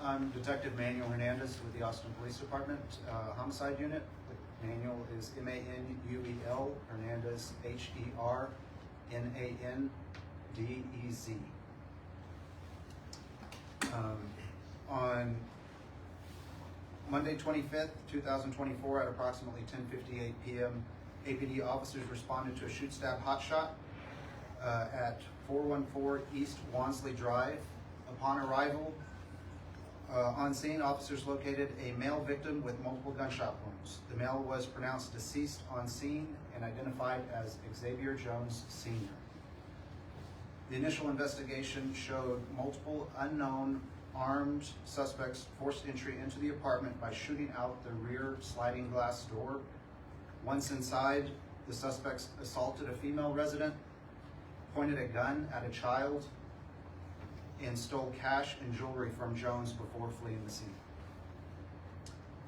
I'm Detective Manuel Hernandez with the Austin Police Department, Homicide Unit. Manuel is M-A-N-U-E-L, Hernandez, H-E-R-N-A-N-D-E-Z. On Monday 25th, 2024 at approximately 10:58 p.m., APD officers responded to a shoot-stab hotshot at 414 East Wonsley Drive. Upon arrival on scene, officers located a male victim with multiple gunshot wounds. The male was pronounced deceased on scene and identified as Xavier Jones Sr. The initial investigation showed multiple unknown armed suspects forced entry into the apartment by shooting out the rear sliding glass door. Once inside, the suspects assaulted a female resident, pointed a gun at a child, and stole cash and jewelry from Jones before fleeing the scene.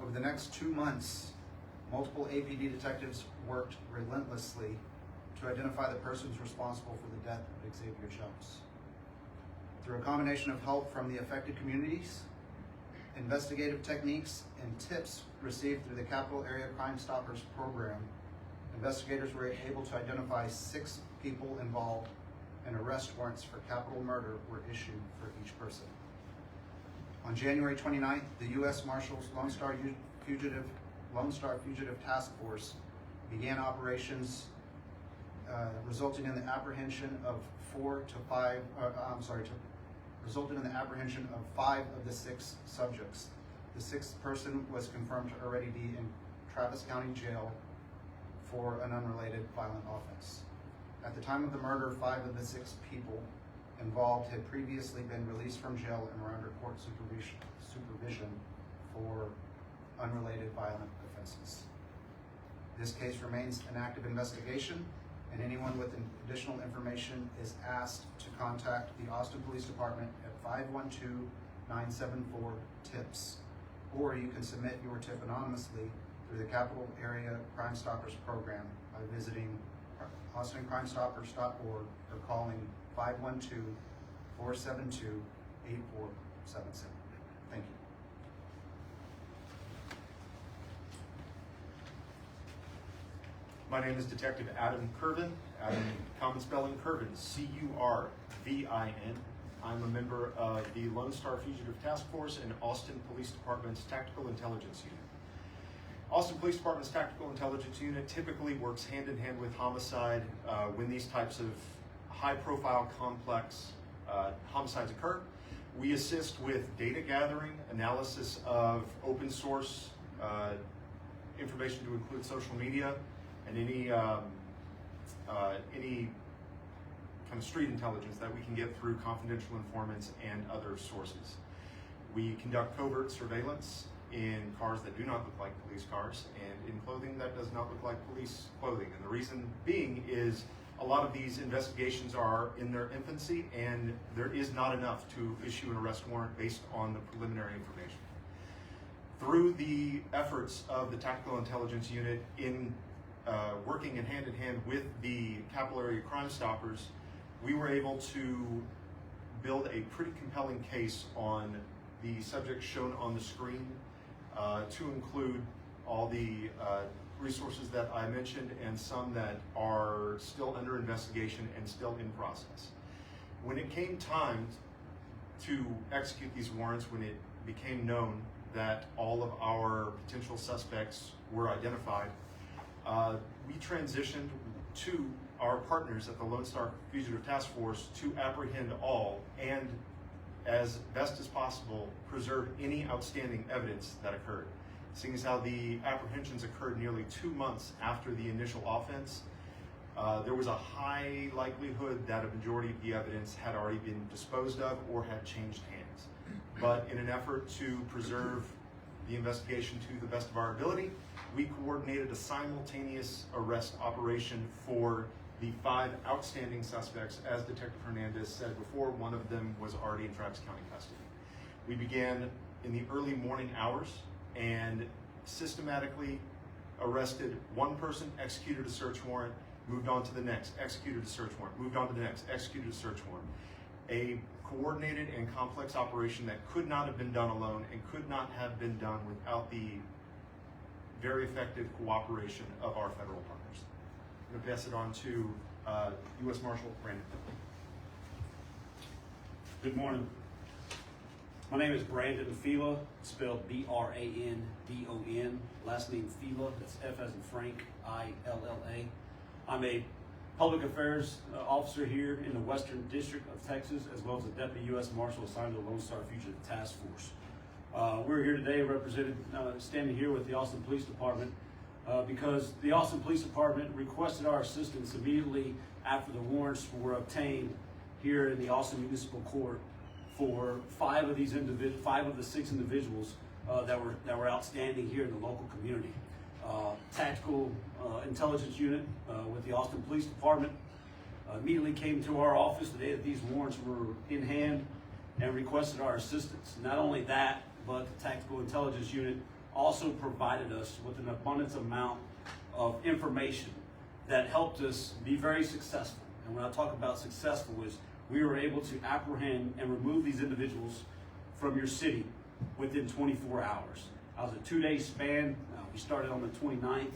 Over the next 2 months, multiple APD detectives worked relentlessly to identify the persons responsible for the death of Xavier Jones. Through a combination of help from the affected communities, investigative techniques, and tips received through the Capital Area Crime Stoppers program, investigators were able to identify 6 people involved, and arrest warrants for capital murder were issued for each person. On January 29th, the U.S. Marshals Lone Star Fugitive Task Force began operations resulting in the apprehension of 5 of the 6 subjects. The 6th person was confirmed to already be in Travis County Jail for an unrelated violent offense. At the time of the murder, 5 of the 6 people involved had previously been released from jail and were under court supervision for unrelated violent offenses. This case remains an active investigation, and anyone with additional information is asked to contact the Austin Police Department at 512-974-TIPS, or you can submit your tip anonymously through the Capital Area Crime Stoppers program by visiting austincrimestoppers.org or calling 512-472-8477. Thank you. My name is Detective Adam Curvin. Adam, common spelling Curvin, C-U-R-V-I-N. I'm a member of the Lone Star Fugitive Task Force and Austin Police Department's Tactical Intelligence Unit. Austin Police Department's Tactical Intelligence Unit typically works hand in hand with Homicide when these types of high-profile, complex homicides occur. We assist with data gathering, analysis of open source information to include social media, and any kind of street intelligence that we can get through confidential informants and other sources. We conduct covert surveillance in cars that do not look like police cars and in clothing that does not look like police clothing. And the reason being is a lot of these investigations are in their infancy and there is not enough to issue an arrest warrant based on the preliminary information. Through the efforts of the Tactical Intelligence Unit in working in hand with the Capital Area Crime Stoppers, we were able to build a pretty compelling case on the subjects shown on the screen, to include all the resources that I mentioned and some that are still under investigation and still in process. When it came time to execute these warrants, when it became known that all of our potential suspects were identified, we transitioned to our partners at the Lone Star Fugitive Task Force to apprehend all and, as best as possible, preserve any outstanding evidence that occurred. Seeing as how the apprehensions occurred nearly 2 months after the initial offense, there was a high likelihood that a majority of the evidence had already been disposed of or had changed hands. But in an effort to preserve the investigation to the best of our ability, we coordinated a simultaneous arrest operation for the 5 outstanding suspects. As Detective Hernandez said before, one of them was already in Travis County custody. We began in the early morning hours and systematically arrested one person, executed a search warrant, moved on to the next, executed a search warrant, moved on to the next, executed a search warrant. A coordinated and complex operation that could not have been done alone and could not have been done without the very effective cooperation of our federal partners. I'm going to pass it on to U.S. Marshal Brandon. Good morning. My name is Brandon Fila, spelled B-R-A-N-D-O-N. Last name Fila, that's F as in Frank, I-L-L-A. I'm a public affairs officer here in the Western District of Texas, as well as a Deputy U.S. Marshal assigned to the Lone Star Fugitive Task Force. We're here today standing here with the Austin Police Department because the Austin Police Department requested our assistance immediately after the warrants were obtained here in the Austin Municipal Court for five of the 6 individuals that were outstanding here in the local community. Tactical intelligence unit with the Austin Police Department immediately came to our office the day that these warrants were in hand and requested our assistance. Not only that, but the tactical intelligence unit also provided us with an abundance amount of information that helped us be very successful. And when I talk about successful, is we were able to apprehend and remove these individuals from your city within 24 hours. That was a 2-day span. We started on the 29th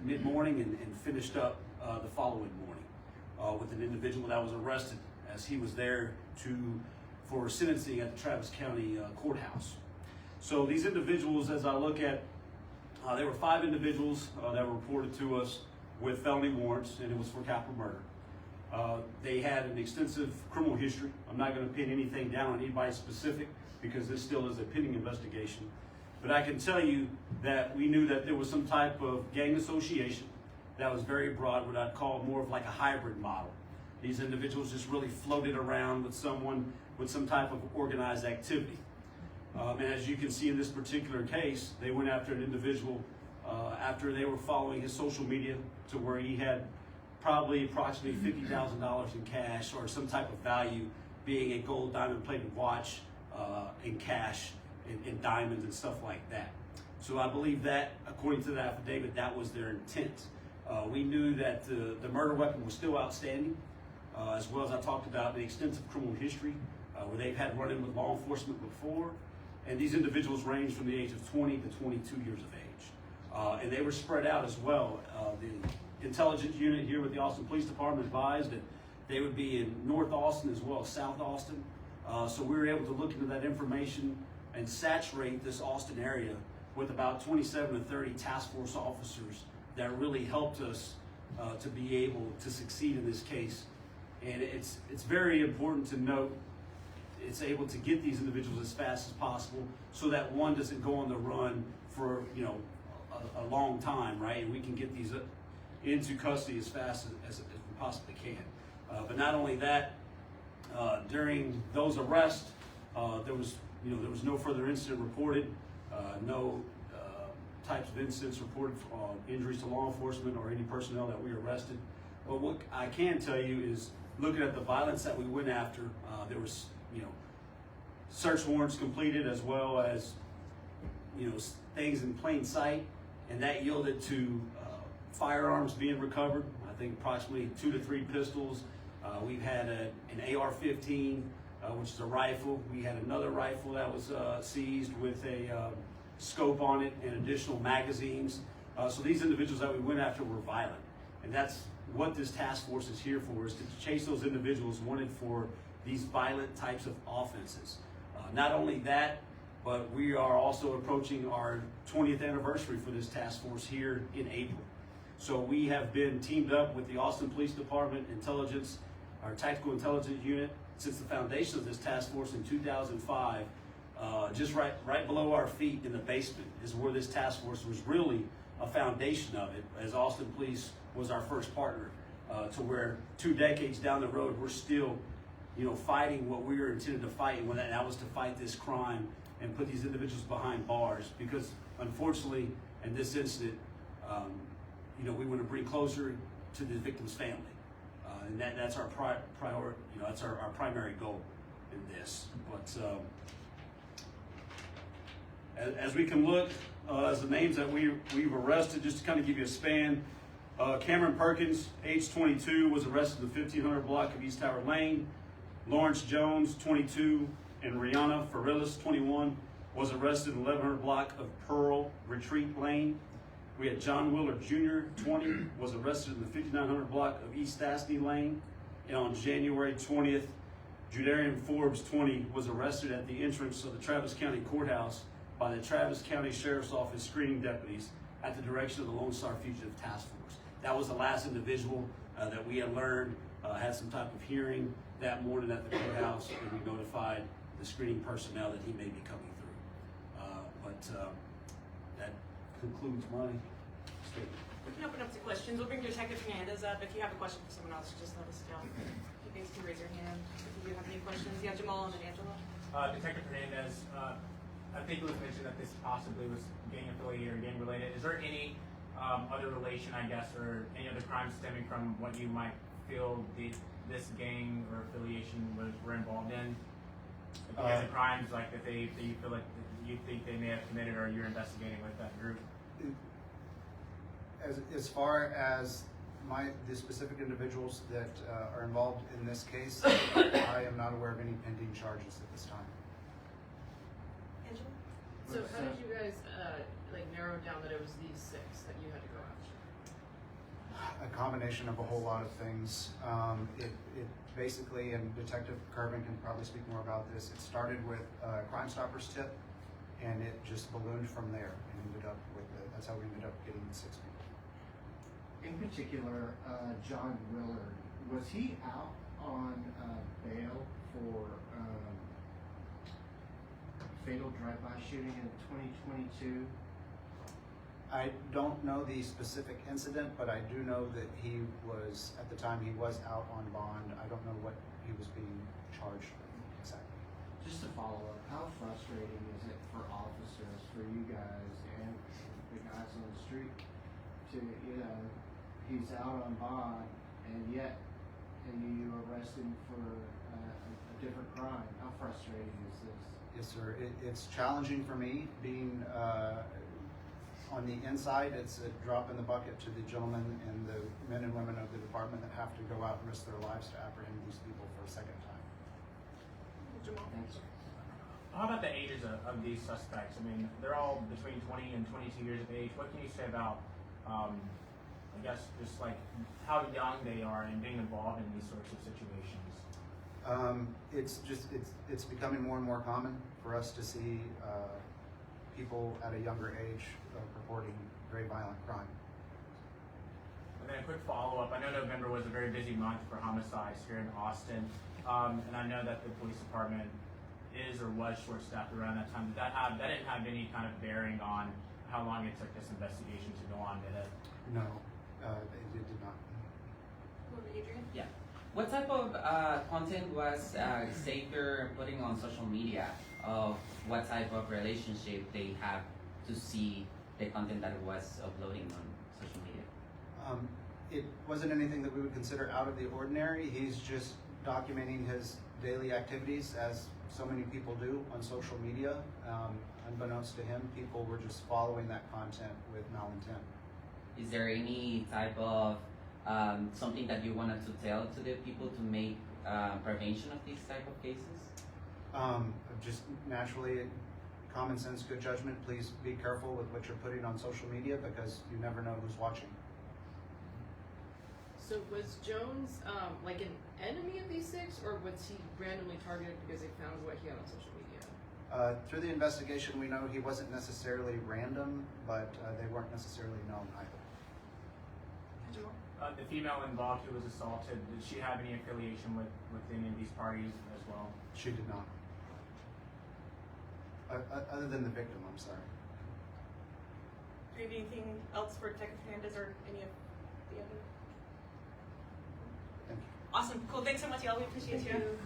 mid-morning and finished up the following morning with an individual that was arrested as he was there for sentencing at the Travis County Courthouse. So these individuals, as I look at, there were 5 individuals that were reported to us with felony warrants, and it was for capital murder. They had an extensive criminal history. I'm not going to pin anything down on anybody specific because this still is a pending investigation. But I can tell you that we knew that there was some type of gang association that was very broad, what I'd call more of like a hybrid model. These individuals just really floated around with someone with some type of organized activity. And as you can see in this particular case, they went after an individual after they were following his social media to where he had probably approximately $50,000 in cash or some type of value, being a gold diamond plated watch in cash and diamonds and stuff like that. So I believe that, according to the affidavit, that was their intent. We knew that the murder weapon was still outstanding, as well as I talked about the extensive criminal history where they've had run-in with law enforcement before. And these individuals range from the age of 20 to 22 years of age. And they were spread out as well. The intelligence unit here with the Austin Police Department advised that they would be in North Austin as well as South Austin. So we were able to look into that information and saturate this Austin area with about 27 to 30 task force officers that really helped us to be able to succeed in this case. And it's very important to note it's able to get these individuals as fast as possible so that one doesn't go on the run for a long time, right? And we can get these into custody as fast as we possibly can. But not only that, during those arrests, there was no further incident reported, no types of incidents reported for injuries to law enforcement or any personnel that we arrested. But what I can tell you is, looking at the violence that we went after, there was search warrants completed as well as things in plain sight, and that yielded to firearms being recovered. I think approximately 2 to 3 pistols. We've had an AR-15, which is a rifle. We had another rifle that was seized with a scope on it and additional magazines. So these individuals that we went after were violent, and that's what this task force is here for, is to chase those individuals wanted for these violent types of offenses. Not only that, but we are also approaching our 20th anniversary for this task force here in April. So we have been teamed up with the Austin Police Department Intelligence, our Tactical Intelligence Unit, since the foundation of this task force in 2005. Just right below our feet in the basement is where this task force was really a foundation of it, as Austin Police was our first partner, to where 2 decades down the road, we're still fighting what we were intended to fight, and that was to fight this crime and put these individuals behind bars. Because unfortunately, in this incident, we want to bring closer to the victim's family, and that's our priority. That's our primary goal in this. But as we can look, as the names that we've arrested, just to kind of give you a span. Cameron Perkins, age 22, was arrested in the 1500 block of East Tower Lane. Lawrence Jones, 22, and Rihanna Farillas, 21, was arrested in 1100 block of Pearl Retreat Lane. We had John Willard Jr., 20, was arrested in the 5900 block of East Stastney Lane. And on January 20th, Judarian Forbes, 20, was arrested at the entrance of the Travis County Courthouse by the Travis County Sheriff's Office screening deputies at the direction of the Lone Star Fugitive Task Force. That was the last individual that we had learned had some type of hearing that morning at the courthouse, and we notified the screening personnel that he may be coming through. That concludes my statement. We can open up to questions. We'll bring Detective Hernandez up. If you have a question for someone else, just let us know. You guys can raise your hand if you do have any questions. Yeah, Jamal and then Angela. Detective Hernandez, I think it was mentioned that this possibly was gang affiliated or gang related. Is there any other relation, I guess, or any other crimes stemming from what you might feel this gang or affiliation were involved in? If you have any crimes like that you feel like you think they may have committed or you're investigating with that group? As far as the specific individuals that are involved in this case, I am not aware of any pending charges at this time. Angela? So how did you guys narrow down that it was these 6 that you had to go after? A combination of a whole lot of things. It basically, and Detective Carvin can probably speak more about this, it started with a Crime Stoppers tip, and it just ballooned from there and ended up with that's how we ended up getting the 6 people. In particular, John Willard, was he out on bail for fatal drive-by shooting in 2022? I don't know the specific incident, but I do know that he was, at the time he was out on bond. I don't know what he was being charged with exactly. Just to follow up, how frustrating is it for officers, for you guys, and the guys on the street to, he's out on bond, and yet you arrest him for a different crime? How frustrating is this? Yes, sir. It's challenging for me being on the inside. It's a drop in the bucket to the gentlemen and the men and women of the department that have to go out and risk their lives to apprehend these people for a second time. Jamal? Thanks. How about the ages of these suspects? I mean, they're all between 20 and 22 years of age. What can you say about, I guess, just like how young they are and being involved in these sorts of situations? It's becoming more and more common for us to see people at a younger age reporting very violent crime. And then a quick follow-up. I know November was a very busy month for homicides here in Austin, and I know that the police department is or was short-staffed around that time. That didn't have any kind of bearing on how long it took this investigation to go on, did it? No, it did not. Adrian? Yeah. What type of content was Saker putting on social media? Of what type of relationship they have to see the content that it was uploading on social media? It wasn't anything that we would consider out of the ordinary. He's just documenting his daily activities, as so many people do on social media. Unbeknownst to him, people were just following that content with malintent. Is there any type of something that you wanted to tell to the people to make prevention of these type of cases? Just naturally, common sense, good judgment. Please be careful with what you're putting on social media because you never know who's watching. So was Jones like an enemy of these 6, or was he randomly targeted because they found what he had on social media? Through the investigation, we know he wasn't necessarily random, but they weren't necessarily known either. Jamal? The female involved who was assaulted, did she have any affiliation with any of these parties as well? She did not. Other than the victim, I'm sorry. Do you have anything else for Detective Hernandez or any of the other? Thank you. Awesome. Cool. Thanks so much, y'all. We appreciate you.